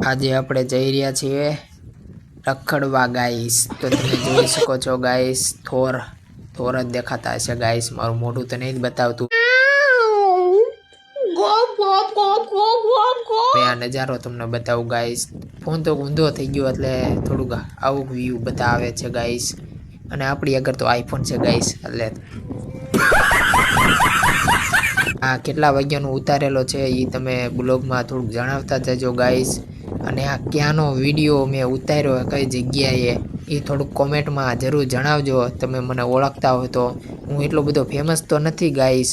આજે આપણે જઈ રહ્યા છીએ રખડવા ગાઈસ। તો તમે જોઈ શકો છો ગાઈસ, થોર જ દેખાતા હશે ગાઈસ। મારું મોઢું તો નહીં જ બતાવતું, આ નજારો તમને બતાવું ગાઈસ। ફોન તો ઊંધો થઈ ગયો એટલે થોડુંક આવું વ્યૂ બતાવે છે ગાઈસ। અને આપણી આગળ તો આઈફોન છે ગાઈસ, એટલે આ કેટલા વાગ્યાનો ઉતારેલો છે એ તમે બ્લોગમાં થોડુંક જણાવતા જજો ગાઈસ। અને આ ક્યાંનો વિડીયો મેં ઉતાર્યો, કઈ જગ્યાએ, એ થોડુંક કોમેન્ટમાં જરૂર જણાવજો। તમે મને ઓળખતા હોય તો। હું એટલો બધો ફેમસ તો નથી ગાઈસ,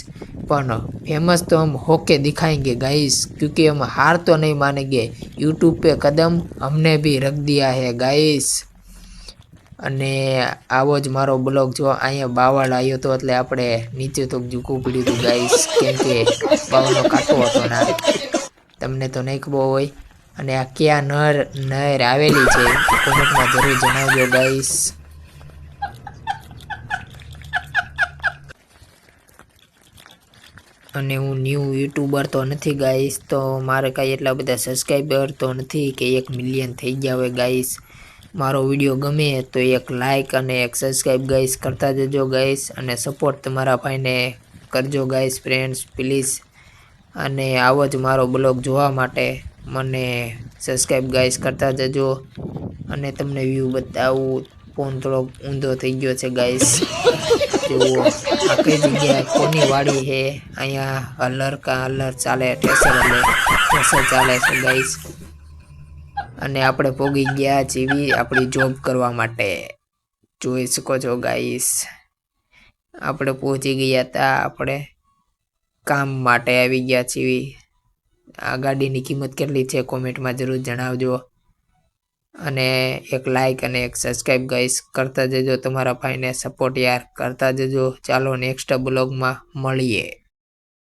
પણ फेमस तो हम होके दिखाएंगे गाइस, क्योंकि हम हार तो नहीं मानेंगे। यूट्यूब पे कदम हमने भी रख दिया है गाइस। અને આવો જ મારો બ્લોગ જો અહીંયા બાવળ આવ્યો હતો એટલે આપણે નીચે તો ઝૂકવું પડ્યું હતું ગાઈસ, કેમ કે બાવળનો કાંટો હતો ના, તમને તો નહીં ખબર હોય। અને આ ક્યાં નહેર આવેલી છે કોમેન્ટમાં જરૂર જણાવજો ગાઈસ। અને હું ન્યૂ યુટ્યુબર તો નથી ગાઈસ, તો મારે કાંઈ એટલા બધા સબસ્ક્રાઈબર તો નથી કે 1 મિલિયન થઈ ગયા હોય ગાઈસ। મારો વિડીયો ગમે તો એક લાઈક અને એક સબસ્ક્રાઈબ ગાઈસ કરતા જજો ગાઈસ। અને સપોર્ટ તમારા ભાઈને કરજો ગાઈસ ફ્રેન્ડ્સ પ્લીઝ। અને આવો જ મારો બ્લોગ જોવા માટે મને સબસ્ક્રાઈબ ગાઈસ કરતા જજો। અને તમને વ્યૂ બતાવું, ફોન થોડો ઊંધો થઈ ગયો છે ગાઈસ। જુઓ આ કઈ જગ્યાએ કોની વાડી છે, અહીંયા હલર ચાલે, ઠેસર ચાલે છે ગાઈસ। અને આપણે પોગી ગયા જેવી આપણી જોબ કરવા માટે, જોઈ શકો છો ગાઈસ। આપણે પહોંચી ગયા હતા, આપણે કામ માટે આવી ગયા છીએ। આ ગાડીની કિંમત કેટલી છે કોમેન્ટમાં જરૂર જણાવજો। અને એક લાઈક અને એક સબસ્ક્રાઈબ ગાઈસ કરતા જજો, તમારા ભાઈને સપોર્ટ યાર કરતા જજો। ચાલો નેક્સ્ટ બ્લોગમાં મળીએ।